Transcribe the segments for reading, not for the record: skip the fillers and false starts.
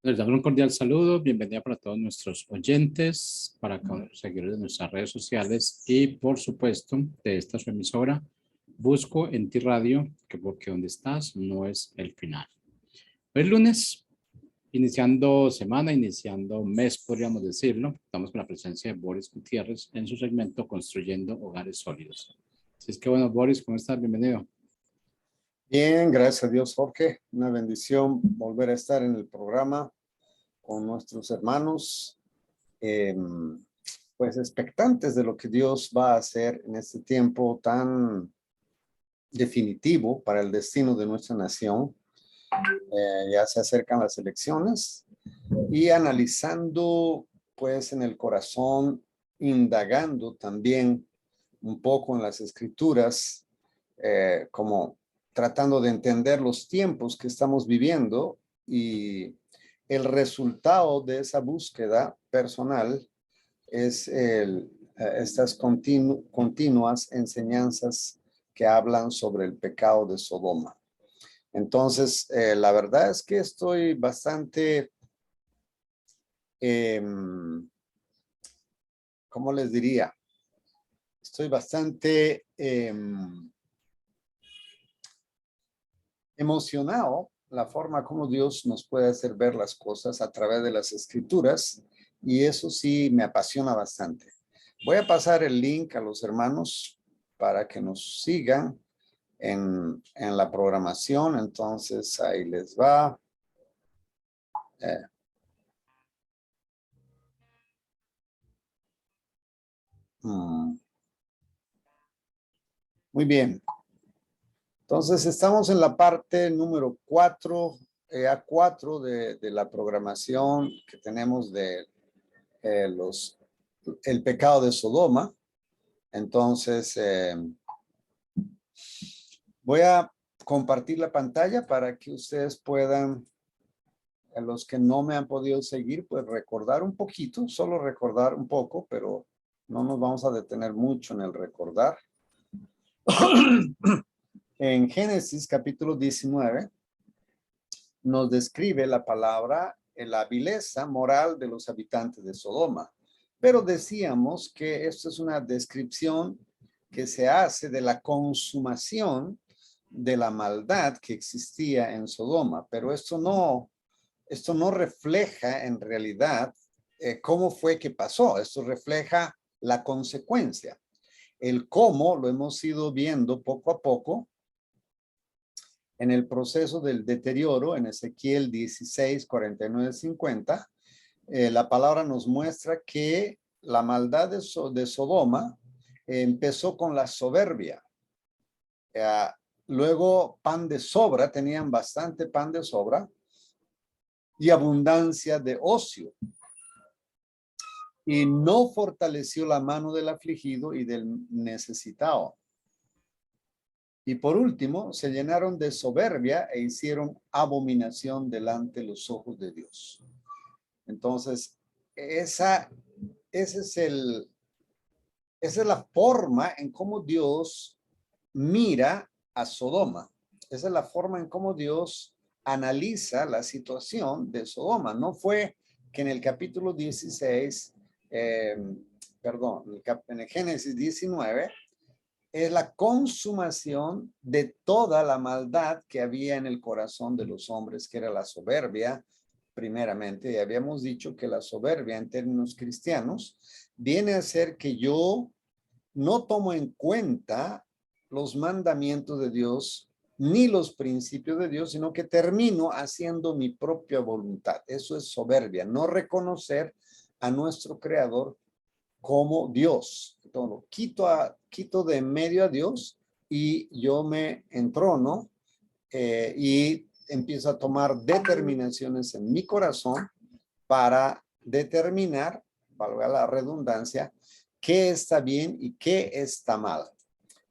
Les damos un cordial saludo, bienvenida para todos nuestros oyentes, para los seguidores de nuestras redes sociales y por supuesto de esta su emisora. Busco en ti radio, que porque donde estás no es el final. Hoy es lunes, iniciando semana, iniciando mes, podríamos decirlo. Estamos con la presencia de Boris Gutiérrez en su segmento Construyendo Hogares Sólidos. Así es que bueno, Boris, ¿cómo estás? Bienvenido. Bien, gracias a Dios, Jorge. Una bendición volver a estar en el programa con nuestros hermanos, pues expectantes de lo que Dios va a hacer en este tiempo tan definitivo para el destino de nuestra nación. Ya se acercan las elecciones y analizando pues en el corazón, indagando también un poco en las escrituras, como tratando de entender los tiempos que estamos viviendo y el resultado de esa búsqueda personal es estas continuas enseñanzas que hablan sobre el pecado de Sodoma. Entonces, la verdad es que estoy bastante, ¿cómo les diría? Estoy bastante emocionado la forma como Dios nos puede hacer ver las cosas a través de las escrituras, y eso sí me apasiona bastante. Voy a pasar el link a los hermanos para que nos sigan en la programación. Entonces ahí les va. Muy bien. Entonces estamos en la parte número 4, A4 de la programación que tenemos de el pecado de Sodoma. Entonces voy a compartir la pantalla para que ustedes puedan, a los que no me han podido seguir, pues recordar un poquito, solo recordar un poco, pero no nos vamos a detener mucho en el recordar. En Génesis capítulo 19 nos describe la palabra la vileza moral de los habitantes de Sodoma. Pero decíamos que esto es una descripción que se hace de la consumación de la maldad que existía en Sodoma. Pero esto no refleja en realidad cómo fue que pasó. Esto refleja la consecuencia. El cómo lo hemos ido viendo poco a poco en el proceso del deterioro. En Ezequiel 16, 49, 50, la palabra nos muestra que la maldad de Sodoma empezó con la soberbia. Luego pan de sobra, tenían bastante pan de sobra y abundancia de ocio. Y no fortaleció la mano del afligido y del necesitado. Y por último, se llenaron de soberbia e hicieron abominación delante de los ojos de Dios. Entonces, esa es la forma en cómo Dios mira a Sodoma. Esa es la forma en cómo Dios analiza la situación de Sodoma. No fue que en el capítulo 16, en el Génesis 19, es la consumación de toda la maldad que había en el corazón de los hombres, que era la soberbia, primeramente. Y habíamos dicho que la soberbia en términos cristianos viene a ser que yo no tomo en cuenta los mandamientos de Dios ni los principios de Dios, sino que termino haciendo mi propia voluntad. Eso es soberbia, no reconocer a nuestro Creador como Dios. Entonces, quito de en medio a Dios y yo me entrono y empiezo a tomar determinaciones en mi corazón para determinar, valga la redundancia, qué está bien y qué está mal.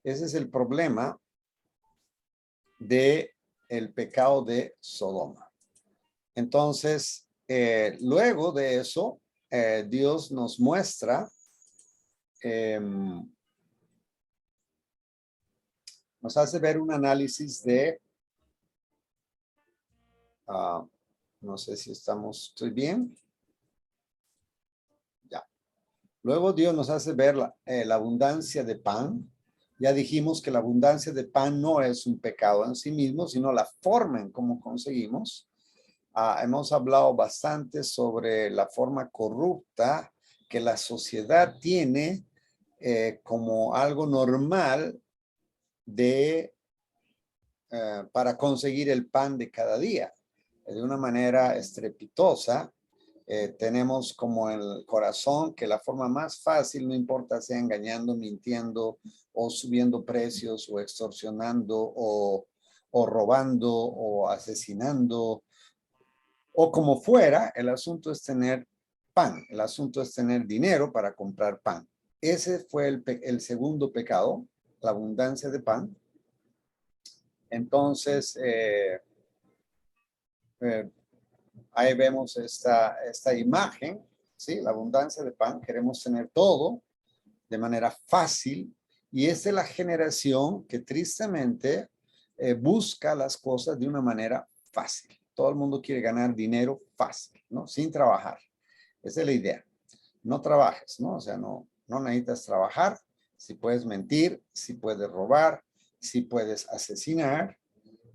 Ese es el problema de el pecado de Sodoma. Entonces, luego de eso, Dios nos muestra, nos hace ver un análisis de No sé si estoy bien. Ya. Luego Dios nos hace ver la abundancia de pan. Ya dijimos que la abundancia de pan no es un pecado en sí mismo, sino la forma en cómo conseguimos. Hemos hablado bastante sobre la forma corrupta que la sociedad tiene como algo normal para conseguir el pan de cada día. De una manera estrepitosa, tenemos como en el corazón que la forma más fácil, no importa sea engañando, mintiendo o subiendo precios o extorsionando o robando o asesinando o como fuera, el asunto es tener pan, el asunto es tener dinero para comprar pan. Ese fue el segundo pecado, la abundancia de pan. Entonces, ahí vemos esta imagen, ¿sí? La abundancia de pan, queremos tener todo de manera fácil y esta es la generación que tristemente busca las cosas de una manera fácil. Todo el mundo quiere ganar dinero fácil, ¿no? Sin trabajar. Esa es la idea. No trabajes, ¿no? O sea, no necesitas trabajar. Si puedes mentir, si puedes robar, si puedes asesinar,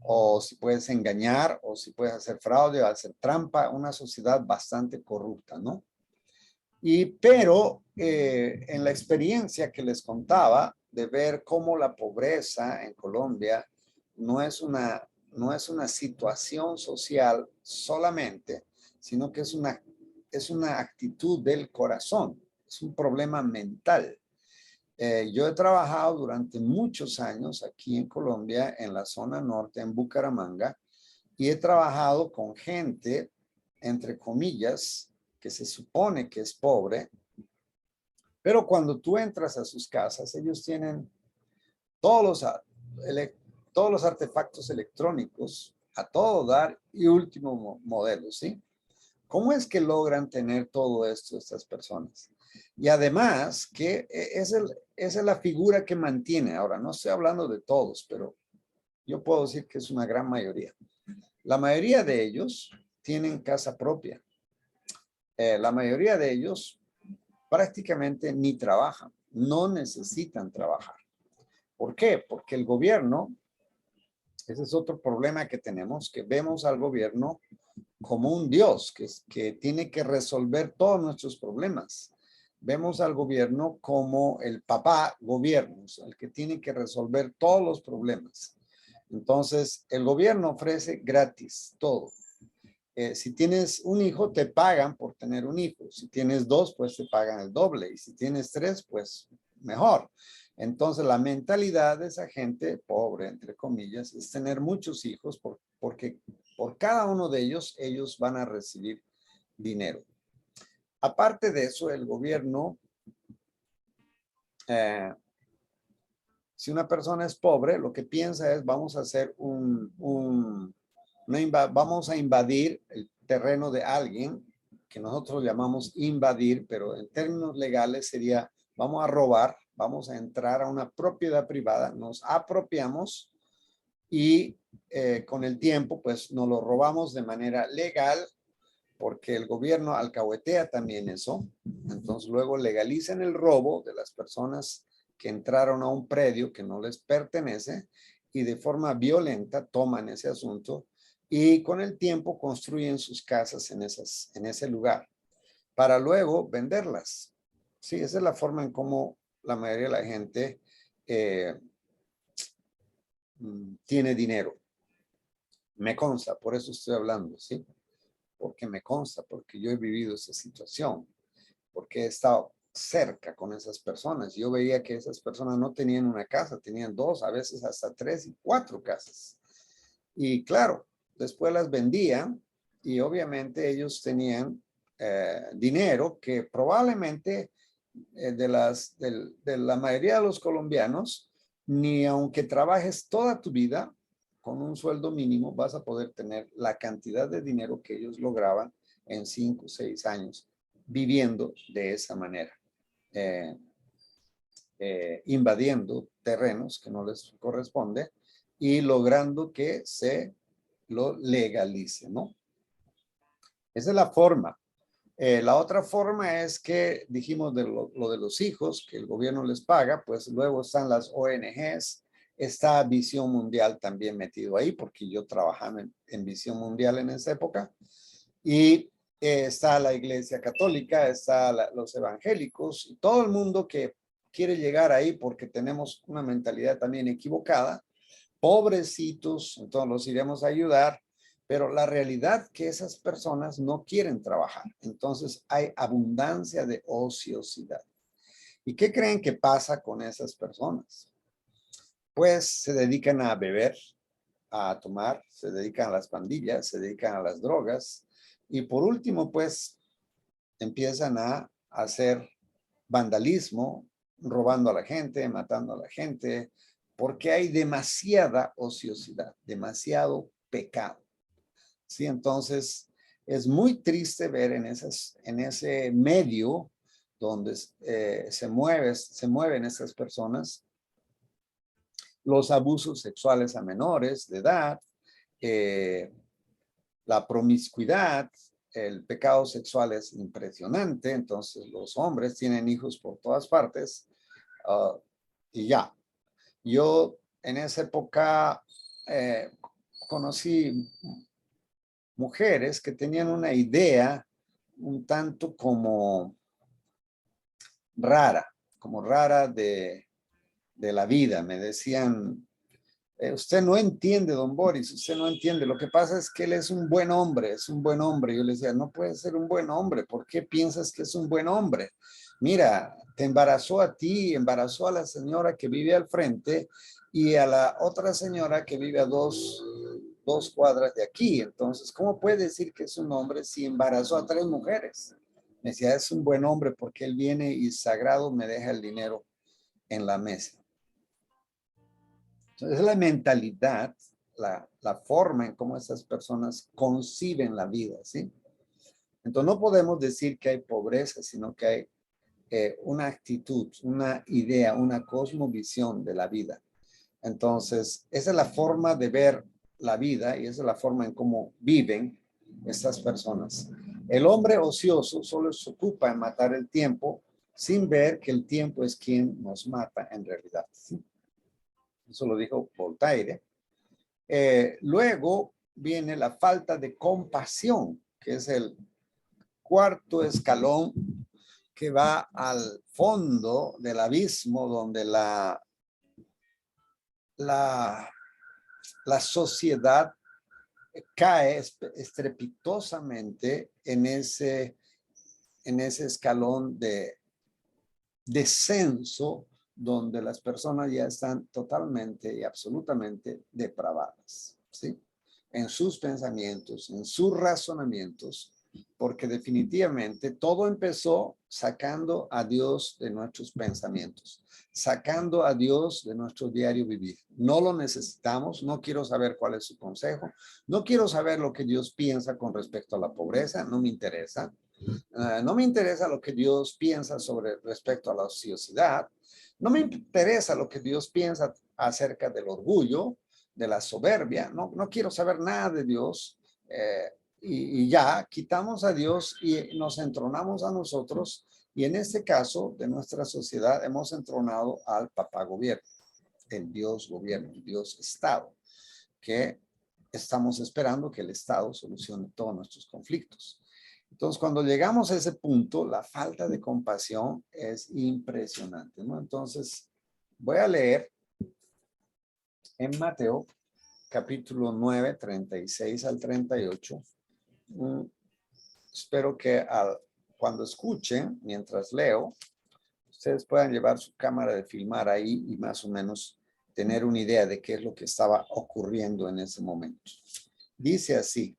o si puedes engañar, o si puedes hacer fraude o hacer trampa, una sociedad bastante corrupta, ¿no? Pero en la experiencia que les contaba de ver cómo la pobreza en Colombia no es una situación social solamente, sino que es una actitud del corazón, es un problema mental. Yo he trabajado durante muchos años aquí en Colombia, en la zona norte, en Bucaramanga, y he trabajado con gente, entre comillas, que se supone que es pobre, pero cuando tú entras a sus casas, ellos tienen todos todos los artefactos electrónicos a todo dar y último modelo, ¿sí? ¿Cómo es que logran tener todo esto estas personas? Y además, que esa es la figura que mantiene. Ahora, no estoy hablando de todos, pero yo puedo decir que es una gran mayoría. La mayoría de ellos tienen casa propia. La mayoría de ellos prácticamente ni trabajan, no necesitan trabajar. ¿Por qué? Porque el gobierno, ese es otro problema que tenemos, que vemos al gobierno como un Dios que tiene que resolver todos nuestros problemas. Vemos al gobierno como el papá gobierno, el que tiene que resolver todos los problemas. Entonces, el gobierno ofrece gratis todo. Si tienes un hijo, te pagan por tener un hijo. Si tienes dos, pues te pagan el doble. Y si tienes tres, pues mejor. Entonces, la mentalidad de esa gente pobre, entre comillas, es tener muchos hijos porque por cada uno de ellos van a recibir dinero. Aparte de eso, el gobierno, si una persona es pobre, lo que piensa es vamos a hacer vamos a invadir el terreno de alguien que nosotros llamamos invadir, pero en términos legales sería vamos a robar, vamos a entrar a una propiedad privada, nos apropiamos y con el tiempo pues nos lo robamos de manera legal porque el gobierno alcahuetea también eso. Entonces luego legalizan el robo de las personas que entraron a un predio que no les pertenece y de forma violenta toman ese asunto y con el tiempo construyen sus casas en ese lugar para luego venderlas. Sí, esa es la forma en cómo la mayoría de la gente tiene dinero. Me consta, por eso estoy hablando, ¿sí? Porque me consta, porque yo he vivido esa situación, porque he estado cerca con esas personas. Yo veía que esas personas no tenían una casa, tenían dos, a veces hasta 3 y 4 casas. Y claro, después las vendían y obviamente ellos tenían dinero que probablemente de la mayoría de los colombianos, ni aunque trabajes toda tu vida con un sueldo mínimo, vas a poder tener la cantidad de dinero que ellos lograban en 5 o 6 años viviendo de esa manera, invadiendo terrenos que no les corresponde y logrando que se lo legalice, ¿no? Esa es la forma. La otra forma es que dijimos de lo de los hijos, que el gobierno les paga, pues luego están las ONGs, está Visión Mundial también metido ahí, porque yo trabajaba en Visión Mundial en esa época, y está la Iglesia Católica, está los evangélicos, y todo el mundo que quiere llegar ahí porque tenemos una mentalidad también equivocada, pobrecitos, entonces los iremos a ayudar, pero la realidad que esas personas no quieren trabajar. Entonces hay abundancia de ociosidad. ¿Y qué creen que pasa con esas personas? Pues se dedican a beber, a tomar, se dedican a las pandillas, se dedican a las drogas y por último, pues empiezan a hacer vandalismo, robando a la gente, matando a la gente, porque hay demasiada ociosidad, demasiado pecado. Sí, entonces es muy triste ver en ese medio donde se mueven esas personas, los abusos sexuales a menores de edad, la promiscuidad, el pecado sexual es impresionante, entonces los hombres tienen hijos por todas partes y ya. Yo en esa época conocí mujeres que tenían una idea un tanto como rara de la vida. Me decían, usted no entiende, don Boris, usted no entiende. Lo que pasa es que él es un buen hombre, es un buen hombre. Yo le decía, no puede ser un buen hombre. ¿Por qué piensas que es un buen hombre? Mira, te embarazó a ti, embarazó a la señora que vive al frente y a la otra señora que vive a dos cuadras de aquí. Entonces, ¿cómo puede decir que es un hombre si embarazó a 3 mujeres? Me decía, es un buen hombre porque él viene y sagrado me deja el dinero en la mesa. Entonces, la mentalidad, la forma en cómo esas personas conciben la vida, ¿sí? Entonces, no podemos decir que hay pobreza, sino que hay una actitud, una idea, una cosmovisión de la vida. Entonces, esa es la forma de ver la vida y esa es la forma en cómo viven estas personas. El hombre ocioso solo se ocupa en matar el tiempo sin ver que el tiempo es quien nos mata en realidad, ¿sí? Eso lo dijo Voltaire. Luego viene la falta de compasión, que es el cuarto escalón que va al fondo del abismo donde la sociedad cae estrepitosamente en ese escalón de descenso donde las personas ya están totalmente y absolutamente depravadas, ¿sí? En sus pensamientos, en sus razonamientos, porque definitivamente todo empezó sacando a Dios de nuestros pensamientos, sacando a Dios de nuestro diario vivir. No lo necesitamos, no quiero saber cuál es su consejo, no quiero saber lo que Dios piensa con respecto a la pobreza, no me interesa. No me interesa lo que Dios piensa sobre respecto a la ociosidad. No me interesa lo que Dios piensa acerca del orgullo, de la soberbia. No quiero saber nada de Dios. Y ya quitamos a Dios y nos entronamos a nosotros. Y en este caso de nuestra sociedad hemos entronado al papá gobierno, el Dios gobierno, el Dios Estado, que estamos esperando que el Estado solucione todos nuestros conflictos. Entonces, cuando llegamos a ese punto, la falta de compasión es impresionante, ¿no? Entonces, voy a leer en Mateo, capítulo 9, 36 al 38. Espero que cuando escuchen, mientras leo, ustedes puedan llevar su cámara de filmar ahí y más o menos tener una idea de qué es lo que estaba ocurriendo en ese momento. Dice así.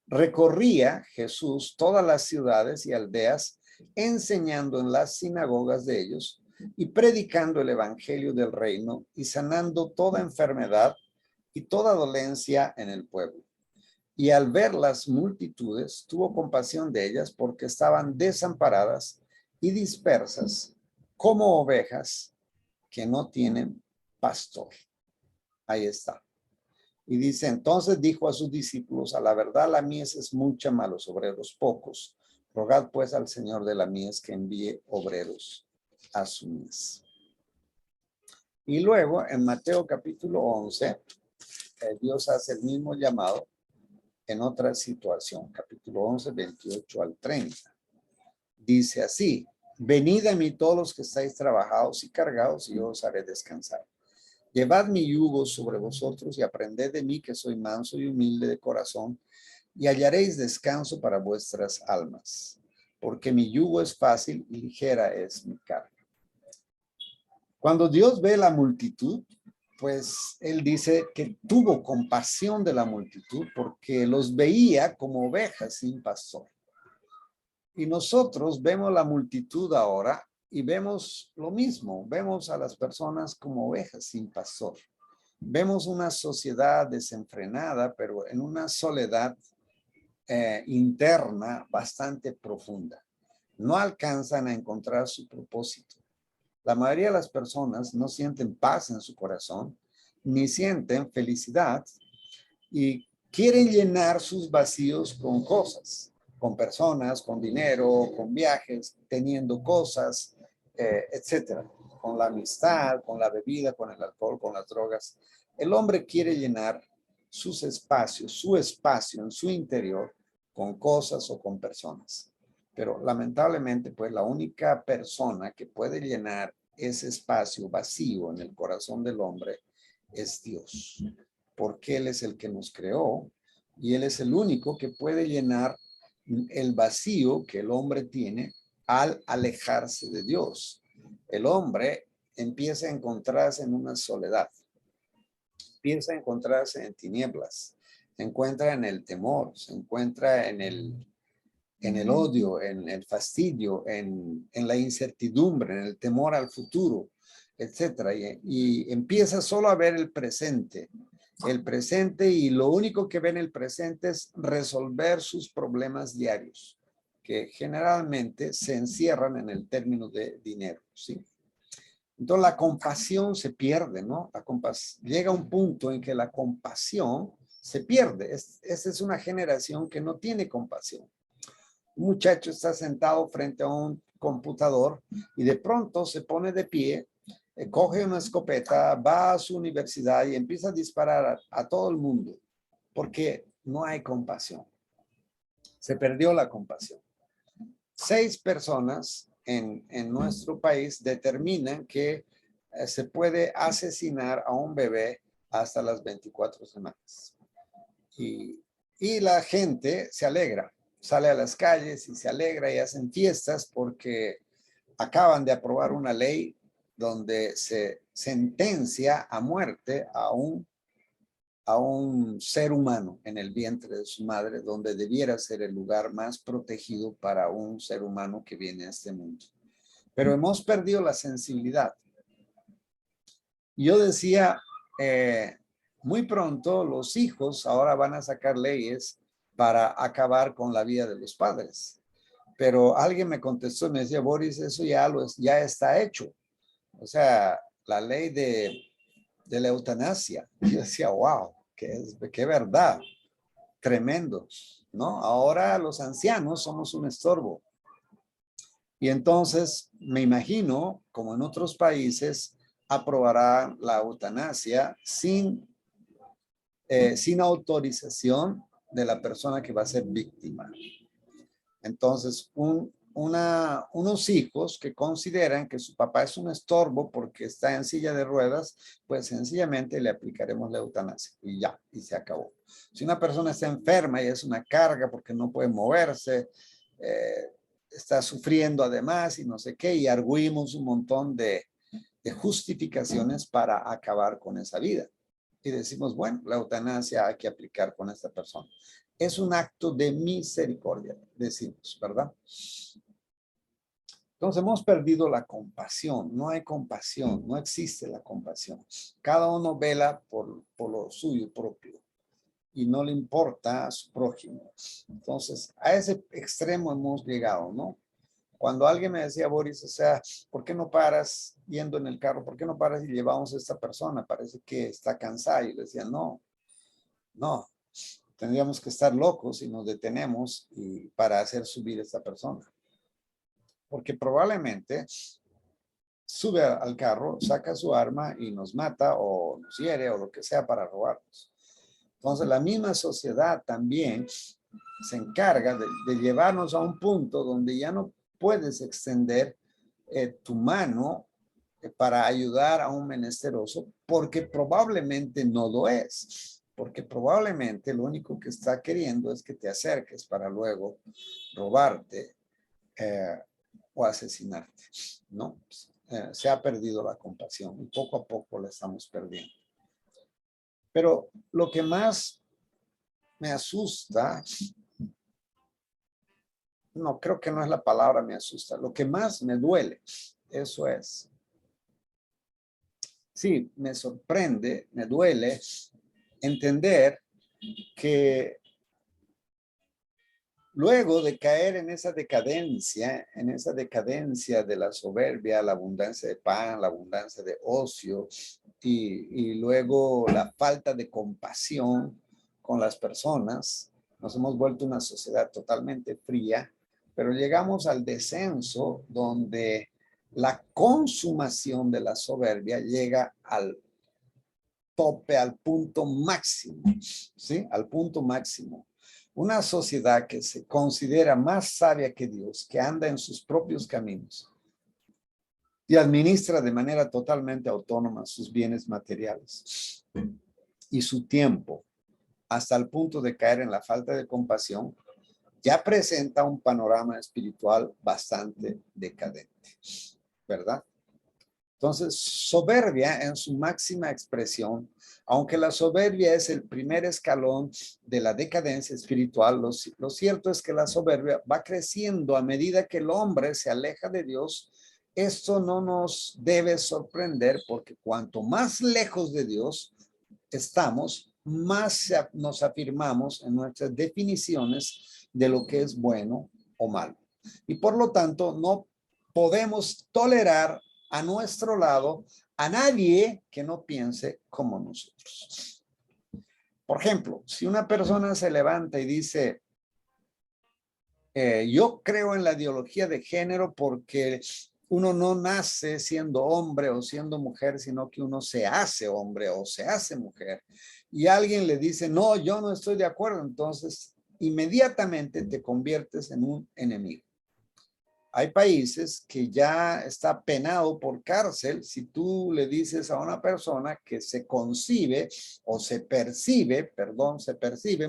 Recorría Jesús todas las ciudades y aldeas, enseñando en las sinagogas de ellos y predicando el evangelio del reino y sanando toda enfermedad y toda dolencia en el pueblo. Y al ver las multitudes, tuvo compasión de ellas porque estaban desamparadas y dispersas como ovejas que no tienen pastor. Ahí está. Y dice, entonces dijo a sus discípulos, a la verdad la mies es mucha, mas los obreros pocos. Rogad pues al Señor de la mies que envíe obreros a su mies. Y luego en Mateo capítulo 11, Dios hace el mismo llamado en otra situación. Capítulo 11, 28 al 30. Dice así, venid a mí todos los que estáis trabajados y cargados y yo os haré descansar. Llevad mi yugo sobre vosotros y aprended de mí que soy manso y humilde de corazón y hallaréis descanso para vuestras almas, porque mi yugo es fácil y ligera es mi carga. Cuando Dios ve la multitud, pues él dice que tuvo compasión de la multitud porque los veía como ovejas sin pastor. Y nosotros vemos la multitud ahora y vemos lo mismo, vemos a las personas como ovejas sin pastor. Vemos una sociedad desenfrenada, pero en una soledad interna bastante profunda. No alcanzan a encontrar su propósito. La mayoría de las personas no sienten paz en su corazón, ni sienten felicidad y quieren llenar sus vacíos con cosas, con personas, con dinero, con viajes, teniendo cosas, etcétera, con la amistad, con la bebida, con el alcohol, con las drogas. El hombre quiere llenar sus espacios, su espacio en su interior con cosas o con personas. Pero lamentablemente, pues la única persona que puede llenar ese espacio vacío en el corazón del hombre es Dios, porque Él es el que nos creó y Él es el único que puede llenar el vacío que el hombre tiene al alejarse de Dios. El hombre empieza a encontrarse en una soledad, empieza a encontrarse en tinieblas, se encuentra en el temor, se encuentra en el odio, en el fastidio, en la incertidumbre, en el temor al futuro, etcétera. Y empieza solo a ver el presente y lo único que ve en el presente es resolver sus problemas diarios, que generalmente se encierran en el término de dinero, ¿sí? Entonces la compasión se pierde, ¿no? Llega un punto en que la compasión se pierde. Esa es una generación que no tiene compasión. Un muchacho está sentado frente a un computador y de pronto se pone de pie, coge una escopeta, va a su universidad y empieza a disparar a todo el mundo porque no hay compasión. Se perdió la compasión. 6 personas en nuestro país determinan que se puede asesinar a un bebé hasta las 24 semanas. Y la gente se alegra, sale a las calles y se alegra y hacen fiestas porque acaban de aprobar una ley donde se sentencia a muerte a un ser humano en el vientre de su madre, donde debiera ser el lugar más protegido para un ser humano que viene a este mundo. Pero hemos perdido la sensibilidad. Yo decía, muy pronto los hijos ahora van a sacar leyes para acabar con la vida de los padres. Pero alguien me contestó y me decía, Boris, eso ya está hecho. O sea, la ley de la eutanasia. Y yo decía, wow, qué verdad, tremendo, ¿no? Ahora los ancianos somos un estorbo. Y entonces me imagino, como en otros países, aprobará la eutanasia sin autorización de la persona que va a ser víctima. Entonces, unos hijos que consideran que su papá es un estorbo porque está en silla de ruedas, pues sencillamente le aplicaremos la eutanasia y ya, y se acabó. Si una persona está enferma y es una carga porque no puede moverse, está sufriendo además y no sé qué, y arguimos un montón de justificaciones para acabar con esa vida. Y decimos, bueno, la eutanasia hay que aplicar con esta persona. Es un acto de misericordia, decimos, ¿verdad? Entonces hemos perdido la compasión. No hay compasión, no existe la compasión. Cada uno vela por lo suyo propio y no le importa a su prójimo. Entonces, a ese extremo hemos llegado, ¿no? Cuando alguien me decía, Boris, o sea, ¿por qué no paras yendo en el carro? ¿Por qué no paras y llevamos a esta persona? Parece que está cansada. Y le decía, no, No, tendríamos que estar locos si nos detenemos para hacer subir a esta persona. Porque probablemente sube al carro, saca su arma y nos mata o nos hiere o lo que sea para robarnos. Entonces la misma sociedad también se encarga de llevarnos a un punto donde ya no puedes extender tu mano para ayudar a un menesteroso porque probablemente no lo es. Porque probablemente lo único que está queriendo es que te acerques para luego robarte o asesinarte, ¿no? Se ha perdido la compasión y poco a poco la estamos perdiendo. Pero lo que más me asusta, no, creo que no es la palabra me asusta, lo que más me duele, eso es. Sí, me sorprende, me duele entender que luego de caer en esa decadencia de la soberbia, la abundancia de pan, la abundancia de ocio y luego la falta de compasión con las personas, nos hemos vuelto una sociedad totalmente fría, pero llegamos al descenso donde la consumación de la soberbia llega al tope, al punto máximo, ¿sí? Al punto máximo. Una sociedad que se considera más sabia que Dios, que anda en sus propios caminos y administra de manera totalmente autónoma sus bienes materiales y su tiempo, hasta el punto de caer en la falta de compasión, ya presenta un panorama espiritual bastante decadente, ¿verdad? Entonces, soberbia en su máxima expresión, aunque la soberbia es el primer escalón de la decadencia espiritual, lo cierto es que la soberbia va creciendo a medida que el hombre se aleja de Dios. Esto no nos debe sorprender porque cuanto más lejos de Dios estamos, más nos afirmamos en nuestras definiciones de lo que es bueno o malo. Y por lo tanto, no podemos tolerar a nuestro lado a nadie que no piense como nosotros. Por ejemplo, si una persona se levanta y dice, yo creo en la ideología de género porque uno no nace siendo hombre o siendo mujer, sino que uno se hace hombre o se hace mujer. Y alguien le dice, no, yo no estoy de acuerdo. Entonces, inmediatamente te conviertes en un enemigo. Hay países que ya está penado por cárcel si tú le dices a una persona que se concibe o se percibe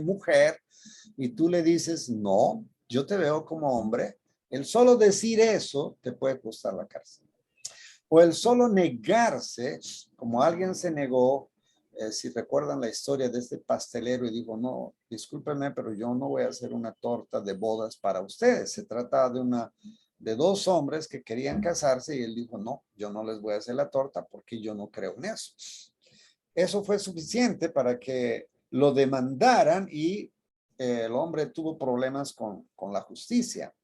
mujer y tú le dices, no, yo te veo como hombre. El solo decir eso te puede costar la cárcel. O el solo negarse, como alguien se negó, si recuerdan la historia de este pastelero y dijo, no, discúlpenme, pero yo no voy a hacer una torta de bodas para ustedes. Se trata de dos hombres que querían casarse y él dijo, no, yo no les voy a hacer la torta porque yo no creo en eso. Eso fue suficiente para que lo demandaran y el hombre tuvo problemas con la justicia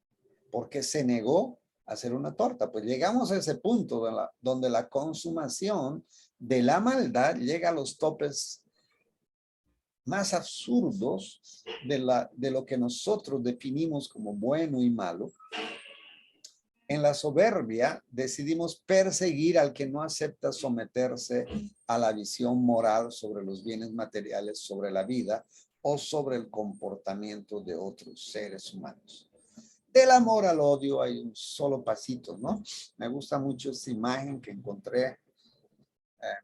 porque se negó a hacer una torta. Pues llegamos a ese punto donde la consumación de la maldad llega a los topes más absurdos de lo que nosotros definimos como bueno y malo. En la soberbia decidimos perseguir al que no acepta someterse a la visión moral sobre los bienes materiales, sobre la vida o sobre el comportamiento de otros seres humanos. Del amor al odio hay un solo pasito, ¿no? Me gusta mucho esta imagen que encontré.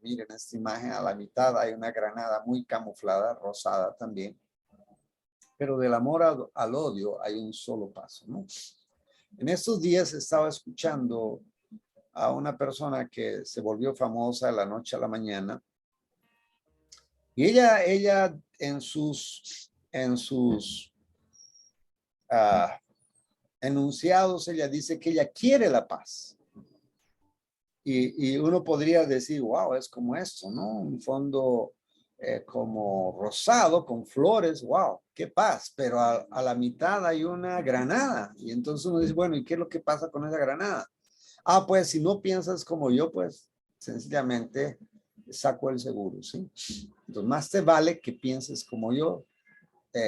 Miren esta imagen, a la mitad hay una granada muy camuflada, rosada también. Pero del amor al odio hay un solo paso, ¿no? En estos días estaba escuchando a una persona que se volvió famosa de la noche a la mañana. Y ella en sus enunciados, ella dice que ella quiere la paz. Y uno podría decir, wow, es como esto, ¿no? Un fondo como rosado con flores, wow, qué paz. Pero a la mitad hay una granada. Y entonces uno dice, bueno, ¿y qué es lo que pasa con esa granada? Ah, pues si no piensas como yo, pues sencillamente saco el seguro, ¿sí? Entonces, más te vale que pienses como yo,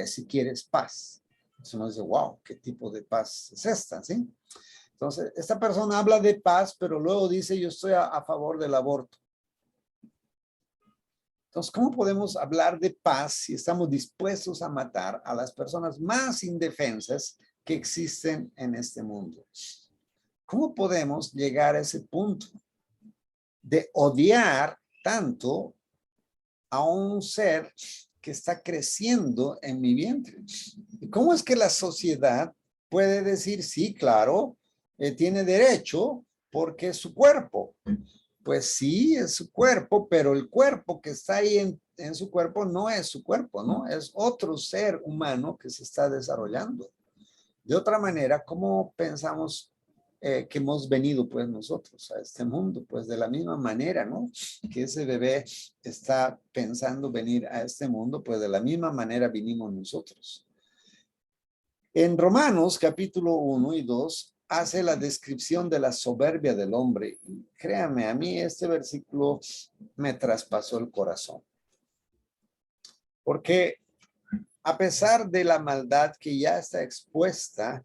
si quieres paz. Entonces uno dice, wow, ¿qué tipo de paz es esta, sí? Entonces, esta persona habla de paz, pero luego dice, yo estoy a favor del aborto. Entonces, ¿cómo podemos hablar de paz si estamos dispuestos a matar a las personas más indefensas que existen en este mundo? ¿Cómo podemos llegar a ese punto de odiar tanto a un ser que está creciendo en mi vientre? ¿Y cómo es que la sociedad puede decir, sí, claro, tiene derecho porque es su cuerpo? Pues sí, es su cuerpo, pero el cuerpo que está ahí en su cuerpo no es su cuerpo, ¿no? Es otro ser humano que se está desarrollando. De otra manera, ¿cómo pensamos que hemos venido pues nosotros a este mundo? Pues de la misma manera, ¿no? Que ese bebé está pensando venir a este mundo, pues de la misma manera vinimos nosotros. En Romanos capítulo 1 y 2 hace la descripción de la soberbia del hombre. Créame, a mí este versículo me traspasó el corazón. Porque a pesar de la maldad que ya está expuesta,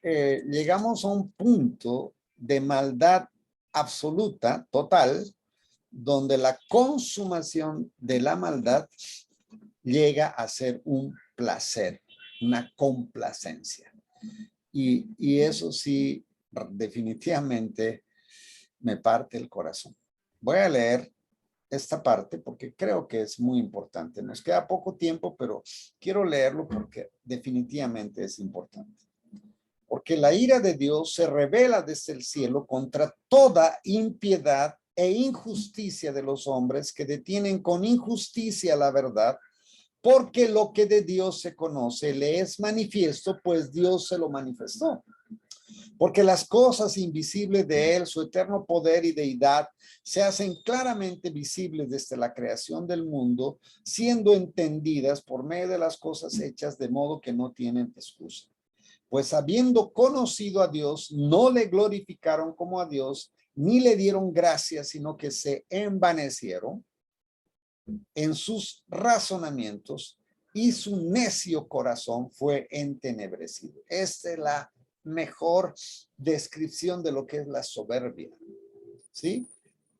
llegamos a un punto de maldad absoluta, total, donde la consumación de la maldad llega a ser un placer, una complacencia. Y eso sí, definitivamente me parte el corazón. Voy a leer esta parte porque creo que es muy importante. Nos queda poco tiempo, pero quiero leerlo porque definitivamente es importante. Porque la ira de Dios se revela desde el cielo contra toda impiedad e injusticia de los hombres que detienen con injusticia la verdad, porque lo que de Dios se conoce le es manifiesto, pues Dios se lo manifestó. Porque las cosas invisibles de él, su eterno poder y deidad, se hacen claramente visibles desde la creación del mundo, siendo entendidas por medio de las cosas hechas, de modo que no tienen excusa. Pues habiendo conocido a Dios, no le glorificaron como a Dios, ni le dieron gracias, sino que se envanecieron en sus razonamientos y su necio corazón fue entenebrecido. Esta es la mejor descripción de lo que es la soberbia, ¿sí?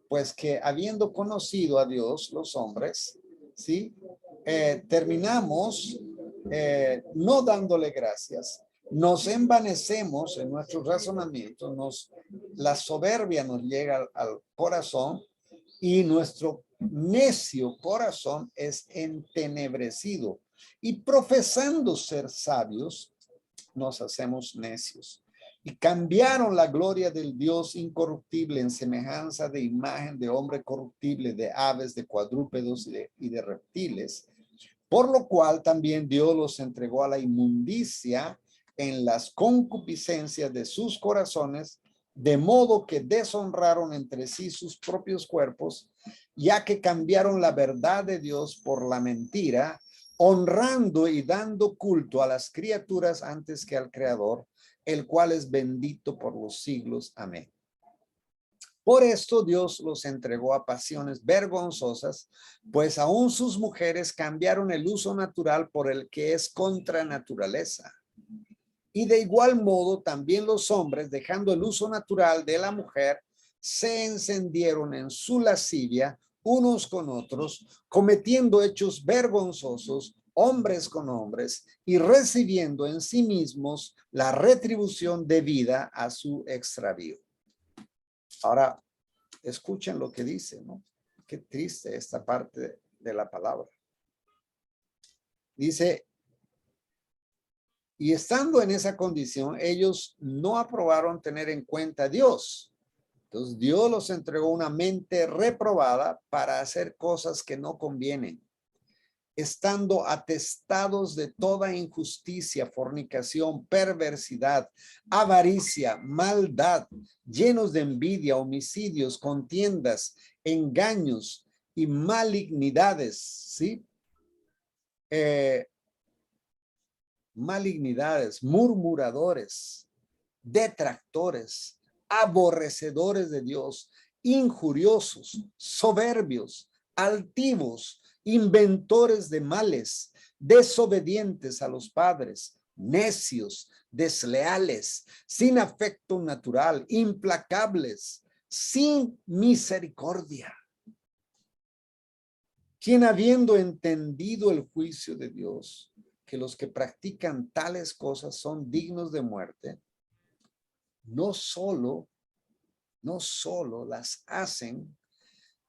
Pues que habiendo conocido a Dios, los hombres, ¿sí? Terminamos no dándole gracias, nos envanecemos en nuestros razonamientos, la soberbia nos llega al corazón y nuestro necio corazón es entenebrecido. Y profesando ser sabios, nos hacemos necios. Y cambiaron la gloria del Dios incorruptible en semejanza de imagen de hombre corruptible, de aves, de cuadrúpedos y de reptiles. Por lo cual también Dios los entregó a la inmundicia en las concupiscencias de sus corazones, de modo que deshonraron entre sí sus propios cuerpos, ya que cambiaron la verdad de Dios por la mentira, honrando y dando culto a las criaturas antes que al Creador, el cual es bendito por los siglos. Amén. Por esto Dios los entregó a pasiones vergonzosas, pues aún sus mujeres cambiaron el uso natural por el que es contra naturaleza. Y de igual modo también los hombres, dejando el uso natural de la mujer, se encendieron en su lascivia unos con otros, cometiendo hechos vergonzosos, hombres con hombres, y recibiendo en sí mismos la retribución debida a su extravío. Ahora, escuchen lo que dice, ¿no? Qué triste esta parte de la palabra. Dice, y estando en esa condición, ellos no aprobaron tener en cuenta a Dios. Entonces, Dios los entregó una mente reprobada para hacer cosas que no convienen, estando atestados de toda injusticia, fornicación, perversidad, avaricia, maldad, llenos de envidia, homicidios, contiendas, engaños y malignidades, ¿sí? Malignidades, murmuradores, detractores, aborrecedores de Dios, injuriosos, soberbios, altivos, inventores de males, desobedientes a los padres, necios, desleales, sin afecto natural, implacables, sin misericordia. Quien habiendo entendido el juicio de Dios, que los que practican tales cosas son dignos de muerte, no solo las hacen,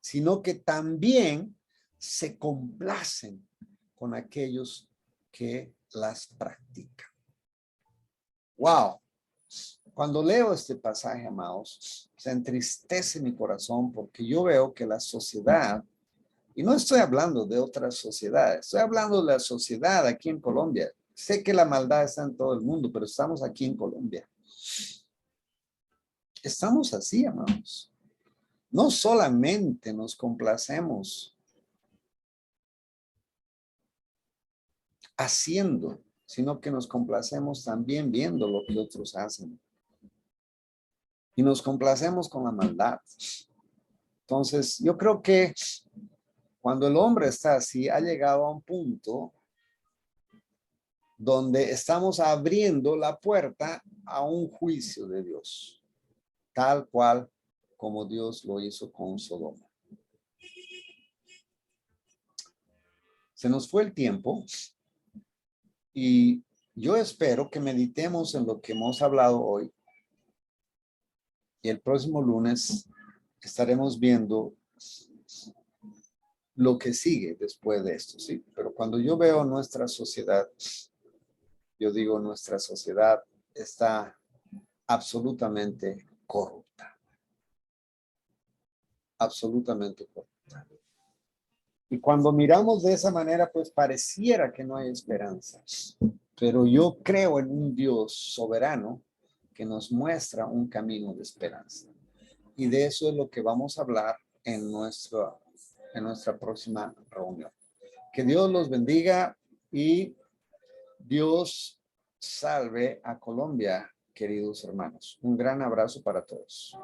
sino que también se complacen con aquellos que las practican. Wow. Cuando leo este pasaje, amados, se entristece mi corazón porque yo veo que la sociedad, y no estoy hablando de otras sociedades, estoy hablando de la sociedad aquí en Colombia. Sé que la maldad está en todo el mundo, pero estamos aquí en Colombia. Estamos así, amados. No solamente nos complacemos haciendo, sino que nos complacemos también viendo lo que otros hacen. Y nos complacemos con la maldad. Entonces, yo creo que cuando el hombre está así, ha llegado a un punto donde estamos abriendo la puerta a un juicio de Dios, tal cual como Dios lo hizo con Sodoma. Se nos fue el tiempo y yo espero que meditemos en lo que hemos hablado hoy. Y el próximo lunes estaremos viendo lo que sigue después de esto, ¿sí? Pero cuando yo veo nuestra sociedad, yo digo nuestra sociedad está absolutamente corrupta. Absolutamente corrupta. Y cuando miramos de esa manera, pues pareciera que no hay esperanza. Pero yo creo en un Dios soberano que nos muestra un camino de esperanza. Y de eso es lo que vamos a hablar en nuestra próxima reunión. Que Dios los bendiga y Dios salve a Colombia, queridos hermanos. Un gran abrazo para todos.